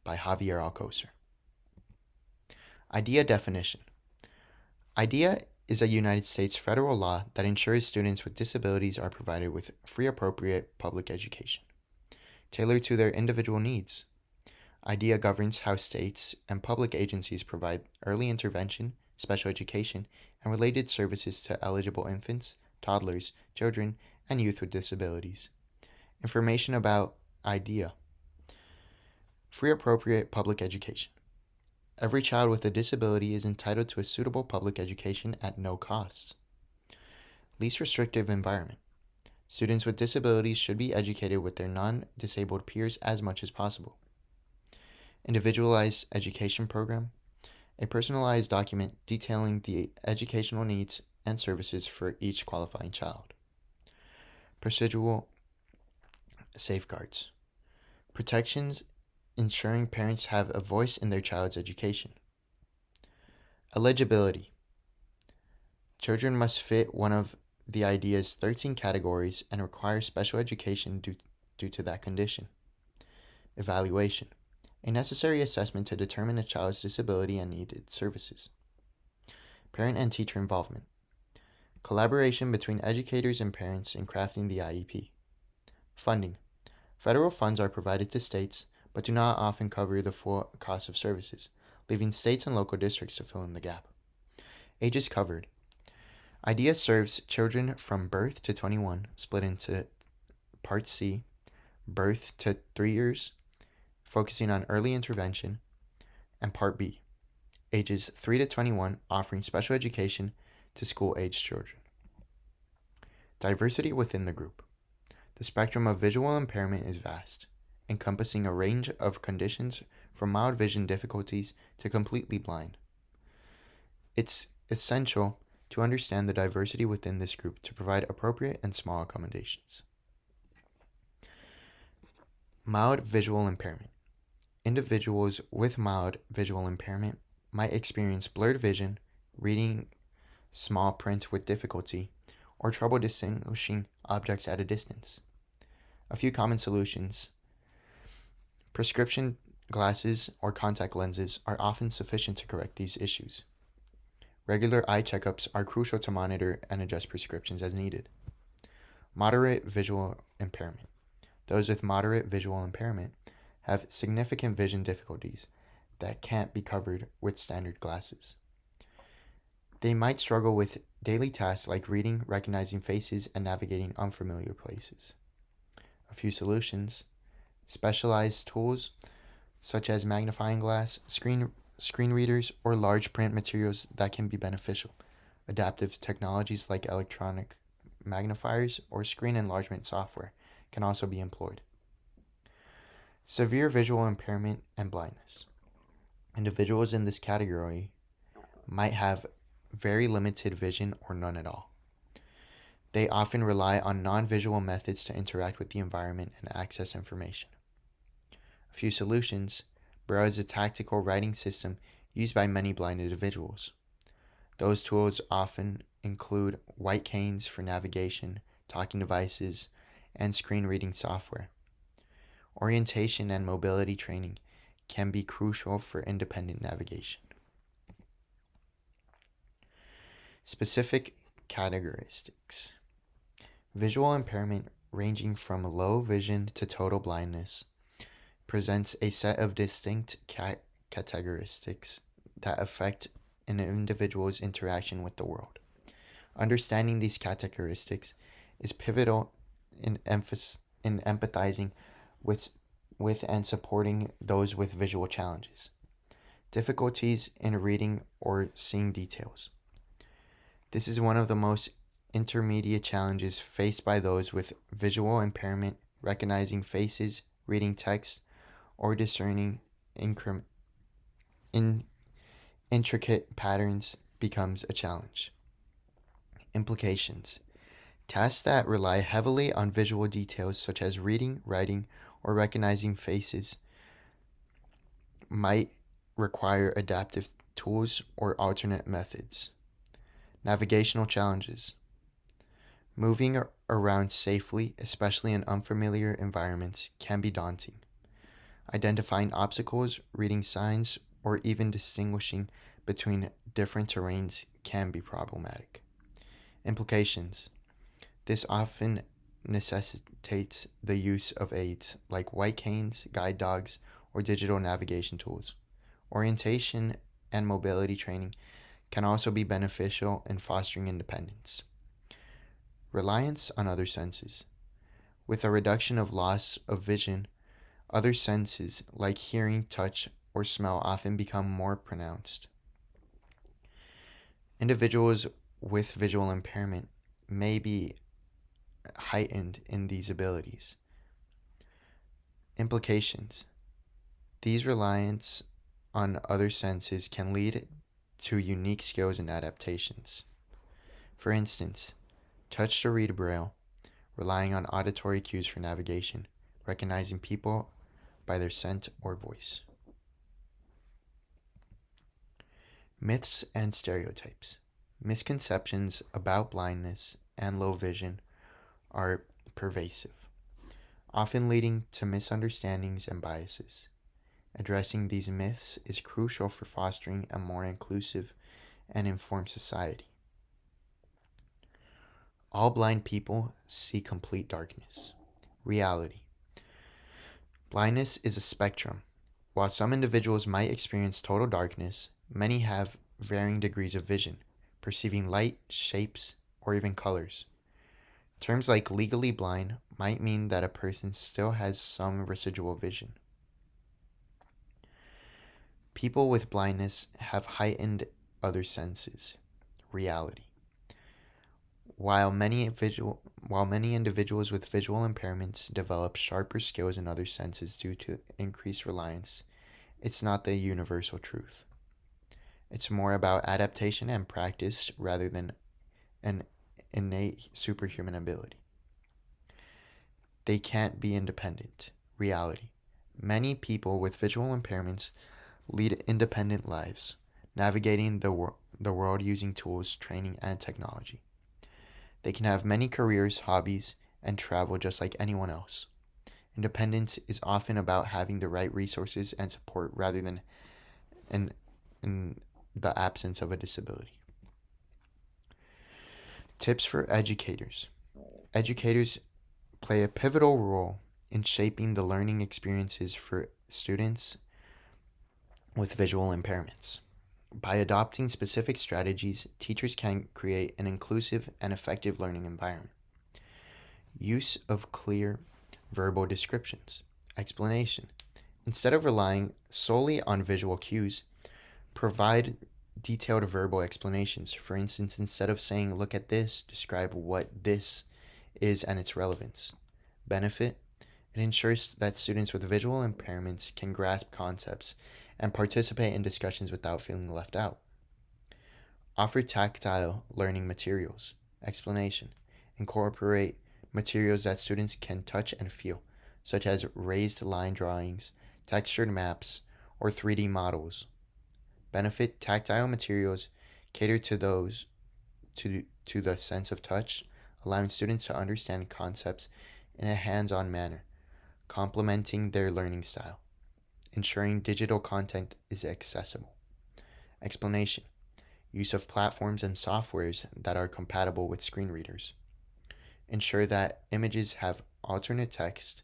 by Javier Alcocer. IDEA definition. IDEA is a United States federal law that ensures students with disabilities are provided with free appropriate public education, tailored to their individual needs. IDEA governs how states and public agencies provide early intervention, special education, and related services to eligible infants, toddlers, children, and youth with disabilities. Information about IDEA. Free appropriate public education. Every child with a disability is entitled to a suitable public education at no cost. Least restrictive environment. Students with disabilities should be educated with their non-disabled peers as much as possible. Individualized education program. A personalized document detailing the educational needs and services for each qualifying child. Procedural safeguards. Protections ensuring parents have a voice in their child's education. Eligibility. Children must fit one of the IDEA's 13 categories and require special education due to that condition. Evaluation. A necessary assessment to determine a child's disability and needed services. Parent and teacher involvement. Collaboration between educators and parents in crafting the IEP. Funding. Federal funds are provided to states, but do not often cover the full cost of services, leaving states and local districts to fill in the gap. Ages covered. IDEA serves children from birth to 21, split into Part C, birth to 3 years, focusing on early intervention, and Part B, ages 3 to 21, offering special education to school-aged children. Diversity within the group. The spectrum of visual impairment is vast, encompassing a range of conditions from mild vision difficulties to completely blind. It's essential to understand the diversity within this group to provide appropriate and small accommodations. Mild visual impairment. Individuals with mild visual impairment might experience blurred vision, reading small print with difficulty, or trouble distinguishing objects at a distance. A few common solutions. Prescription glasses or contact lenses are often sufficient to correct these issues. Regular eye checkups are crucial to monitor and adjust prescriptions as needed. Moderate visual impairment. Those with moderate visual impairment have significant vision difficulties that can't be covered with standard glasses. They might struggle with daily tasks like reading, recognizing faces, and navigating unfamiliar places. A few solutions. Specialized tools such as magnifying glass, screen readers, or large print materials that can be beneficial. Adaptive technologies like electronic magnifiers or screen enlargement software can also be employed. Severe visual impairment and blindness. Individuals in this category might have very limited vision or none at all. They often rely on non-visual methods to interact with the environment and access information. A few solutions. Braille is a tactical writing system used by many blind individuals. Those tools often include white canes for navigation, talking devices, and screen reading software. Orientation and mobility training can be crucial for independent navigation. Specific characteristics. Visual impairment ranging from low vision to total blindness presents a set of distinct characteristics that affect an individual's interaction with the world. Understanding these characteristics is pivotal in empathizing with and supporting those with visual challenges. Difficulties in reading or seeing details. This is one of the most intermediate challenges faced by those with visual impairment. Recognizing faces, reading text, or discerning intricate patterns becomes a challenge. Implications. Tasks that rely heavily on visual details such as reading, writing, or recognizing faces might require adaptive tools or alternate methods. Navigational challenges. Moving around safely, especially in unfamiliar environments, can be daunting. Identifying obstacles, reading signs, or even distinguishing between different terrains can be problematic. Implications: this often necessitates the use of aids like white canes, guide dogs, or digital navigation tools. Orientation and mobility training can also be beneficial in fostering independence. Reliance on other senses. With a reduction of loss of vision, other senses like hearing, touch, or smell often become more pronounced. Individuals with visual impairment may be heightened in these abilities. Implications: these reliance on other senses can lead to unique skills and adaptations. For instance, touch to read Braille, relying on auditory cues for navigation, recognizing people by their scent or voice. Myths and stereotypes. Misconceptions about blindness and low vision are pervasive, often leading to misunderstandings and biases. Addressing these myths is crucial for fostering a more inclusive and informed society. All blind people see complete darkness. Reality: blindness is a spectrum. While some individuals might experience total darkness, many have varying degrees of vision, perceiving light, shapes, or even colors. Terms like legally blind might mean that a person still has some residual vision. People with blindness have heightened other senses. Reality: while many individuals with visual impairments develop sharper skills in other senses due to increased reliance, it's not the universal truth. It's more about adaptation and practice rather than an innate superhuman ability. They can't be independent. Reality: many people with visual impairments lead independent lives, navigating the world using tools, training, and technology. They can have many careers, hobbies, and travel just like anyone else. Independence is often about having the right resources and support rather than in the absence of a disability. Tips for educators. Educators play a pivotal role in shaping the learning experiences for students with visual impairments. By adopting specific strategies, teachers can create an inclusive and effective learning environment. Use of clear verbal descriptions. Explanation: instead of relying solely on visual cues, provide detailed verbal explanations. For instance, instead of saying, "Look at this," describe what this is and its relevance. Benefit: it ensures that students with visual impairments can grasp concepts and participate in discussions without feeling left out. Offer tactile learning materials. Explanation: incorporate materials that students can touch and feel, such as raised line drawings, textured maps, or 3D models. Benefit: tactile materials cater to those to the sense of touch, allowing students to understand concepts in a hands-on manner, complementing their learning style. Ensuring digital content is accessible. Explanation: use of platforms and softwares that are compatible with screen readers. Ensure that images have alternate text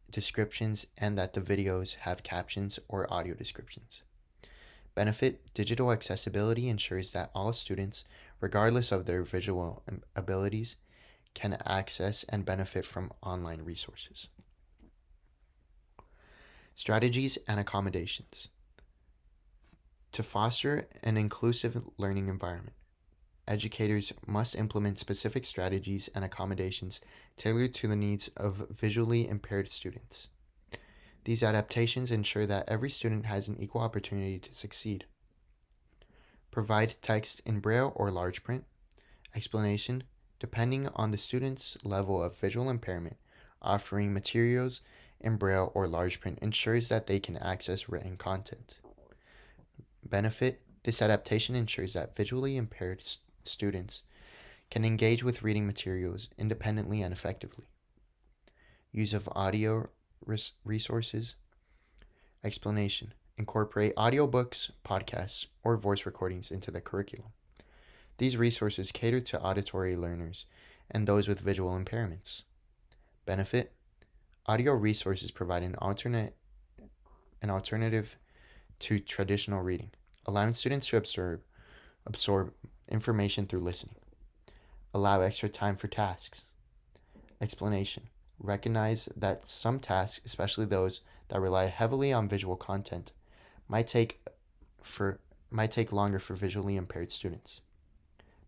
descriptions and that the videos have captions or audio descriptions. Benefit: digital accessibility ensures that all students, regardless of their visual abilities, can access and benefit from online resources. Strategies and accommodations. To foster an inclusive learning environment, educators must implement specific strategies and accommodations tailored to the needs of visually impaired students. These adaptations ensure that every student has an equal opportunity to succeed. Provide text in Braille or large print. Explanation: depending on the student's level of visual impairment, offering materials in Braille or large print ensures that they can access written content. Benefit: this adaptation ensures that visually impaired students can engage with reading materials independently and effectively. Use of audio resources. Explanation. Incorporate audiobooks, podcasts, or voice recordings into the curriculum. These resources cater to auditory learners and those with visual impairments. Benefit. Audio resources provide an alternative to traditional reading, allowing students to absorb information through listening. Allow extra time for tasks. Explanation. Recognize that some tasks, especially those that rely heavily on visual content, might take longer for visually impaired students.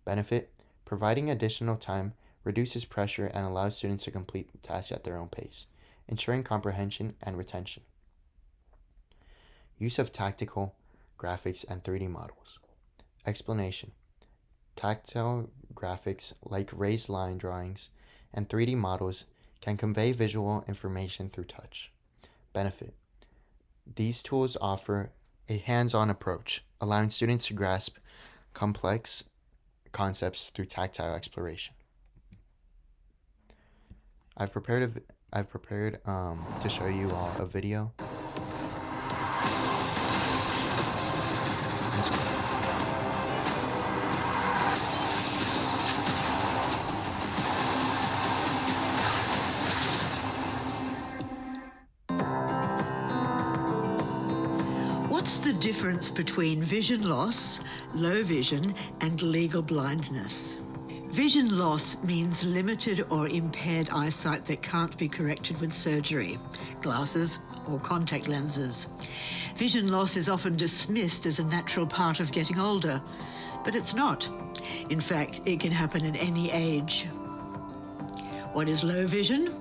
Benefit. Providing additional time reduces pressure and allows students to complete tasks at their own pace, ensuring comprehension and retention. Use of tactile graphics and 3D models. Explanation. Tactile graphics like raised line drawings and 3D models can convey visual information through touch. Benefit. These tools offer a hands-on approach, allowing students to grasp complex concepts through tactile exploration. I've prepared to show you all a video. What's the difference between vision loss, low vision, and legal blindness? Vision loss means limited or impaired eyesight that can't be corrected with surgery, glasses or contact lenses. Vision loss is often dismissed as a natural part of getting older, but it's not. In fact, it can happen at any age. What is low vision?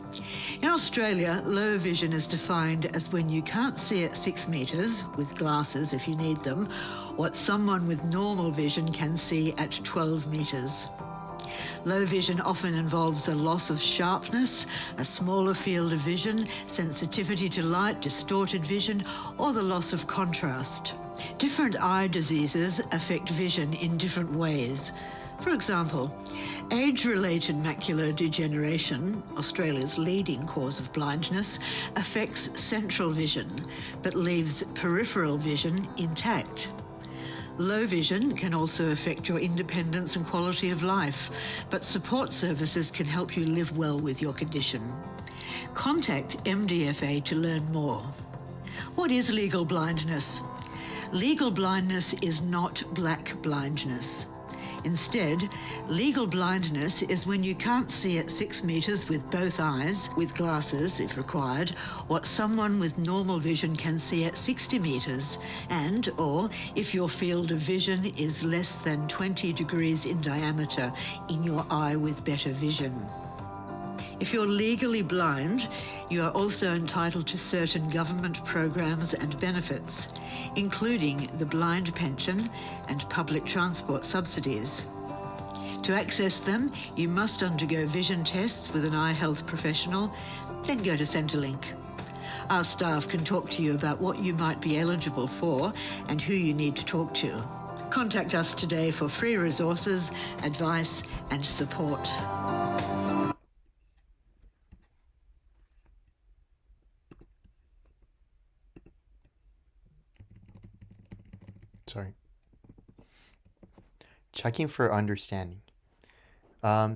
In Australia, low vision is defined as when you can't see at 6 metres, with glasses if you need them, what someone with normal vision can see at 12 metres. Low vision often involves a loss of sharpness, a smaller field of vision, sensitivity to light, distorted vision, or the loss of contrast. Different eye diseases affect vision in different ways. For example, age-related macular degeneration, Australia's leading cause of blindness, affects central vision, but leaves peripheral vision intact. Low vision can also affect your independence and quality of life, but support services can help you live well with your condition. Contact MDFA to learn more. What is legal blindness? Legal blindness is not black blindness. Instead, legal blindness is when you can't see at 6 metres with both eyes, with glasses if required, what someone with normal vision can see at 60 metres, and or if your field of vision is less than 20 degrees in diameter in your eye with better vision. If you're legally blind, you are also entitled to certain government programs and benefits, including the blind pension and public transport subsidies. To access them, you must undergo vision tests with an eye health professional, then go to Centrelink. Our staff can talk to you about what you might be eligible for and who you need to talk to. Contact us today for free resources, advice and support. Sorry. Checking for understanding.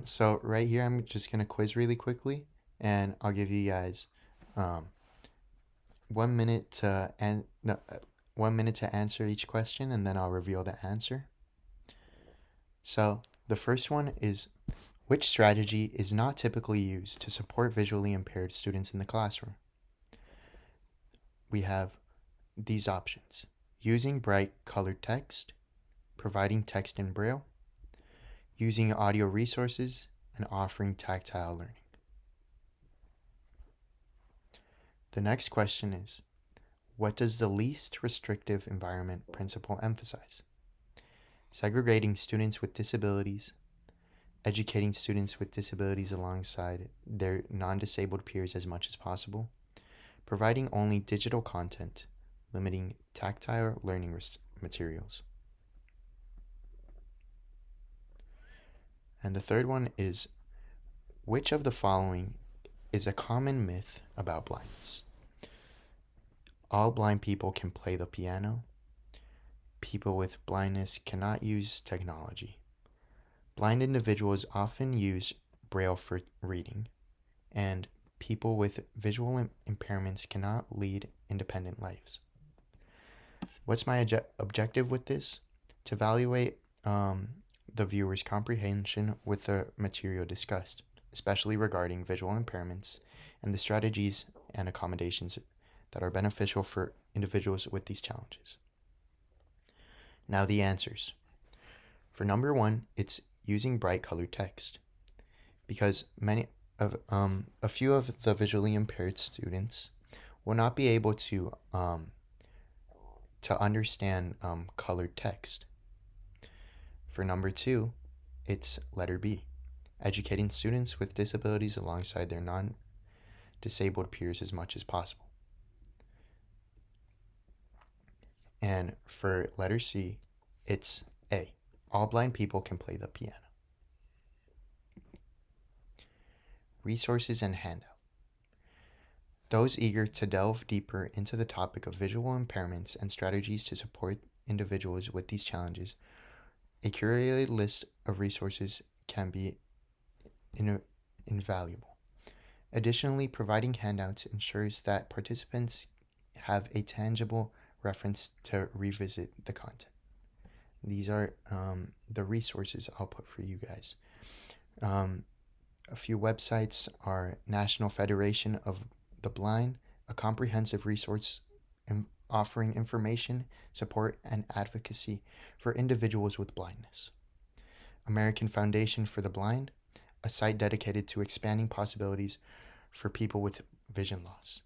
So right here, I'm just gonna quiz really quickly, and I'll give you guys 1 minute to 1 minute to answer each question, and then I'll reveal the answer. So the first one is, which strategy is not typically used to support visually impaired students in the classroom? We have these options: using bright colored text, providing text in Braille, using audio resources, and offering tactile learning. The next question is, what does the least restrictive environment principle emphasize? Segregating students with disabilities, educating students with disabilities alongside their non-disabled peers as much as possible, providing only digital content, limiting tactile learning materials. And the third one is, which of the following is a common myth about blindness. All blind people can play the piano. People with blindness cannot use technology. Blind individuals often use Braille for reading, and people with visual impairments cannot lead independent lives. What's my objective with this? To evaluate the viewer's comprehension with the material discussed, especially regarding visual impairments and the strategies and accommodations that are beneficial for individuals with these challenges. Now the answers. For number one, it's using bright colored text, because a few of the visually impaired students will not be able to understand colored text. For number two, it's letter B, educating students with disabilities alongside their non-disabled peers as much as possible. And for letter C, it's A, all blind people can play the piano. Resources and handout. Those eager to delve deeper into the topic of visual impairments and strategies to support individuals with these challenges, a curated list of resources can be invaluable. Additionally, providing handouts ensures that participants have a tangible reference to revisit the content. These are the resources I'll put for you guys. A few websites are National Federation of the Blind, a comprehensive resource offering information, support, and advocacy for individuals with blindness. American Foundation for the Blind, a site dedicated to expanding possibilities for people with vision loss.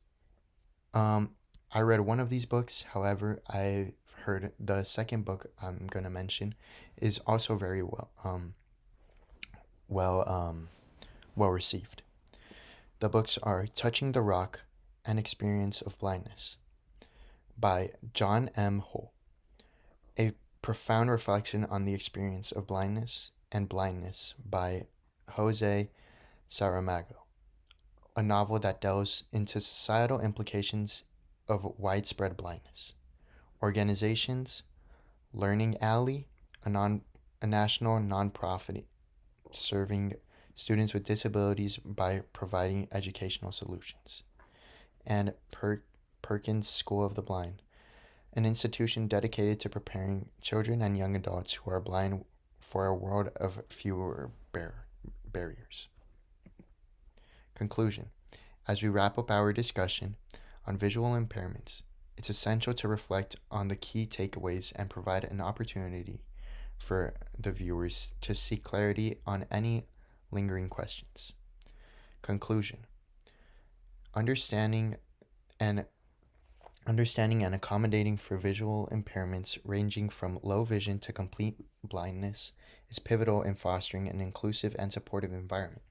I read one of these books, however, I heard the second book I'm going to mention is also very well received. The books are Touching the Rock, An Experience of Blindness by John M. Hull, a profound reflection on the experience of blindness and blindness by Jose Saramago, a novel that delves into societal implications of widespread blindness. Organizations, Learning Alley, a national nonprofit serving students with disabilities by providing educational solutions, and Perkins School of the Blind, an institution dedicated to preparing children and young adults who are blind for a world of fewer barriers. Conclusion. As we wrap up our discussion on visual impairments, it's essential to reflect on the key takeaways and provide an opportunity for the viewers to seek clarity on any lingering questions. Conclusion. Understanding and accommodating for visual impairments ranging from low vision to complete blindness is pivotal in fostering an inclusive and supportive environment.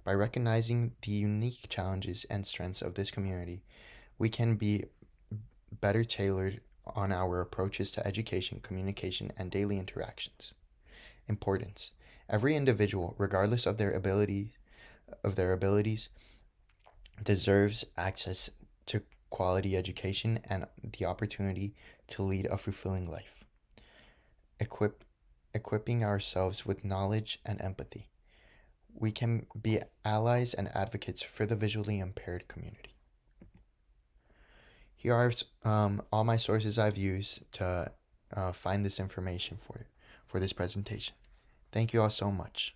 By recognizing the unique challenges and strengths of this community, we can be better tailored on our approaches to education, communication, and daily interactions. Importance. Every individual, regardless of their abilities, deserves access to quality education and the opportunity to lead a fulfilling life. Equipping ourselves with knowledge and empathy, we can be allies and advocates for the visually impaired community. Here are all my sources I've used to find this information for this presentation. Thank you all so much.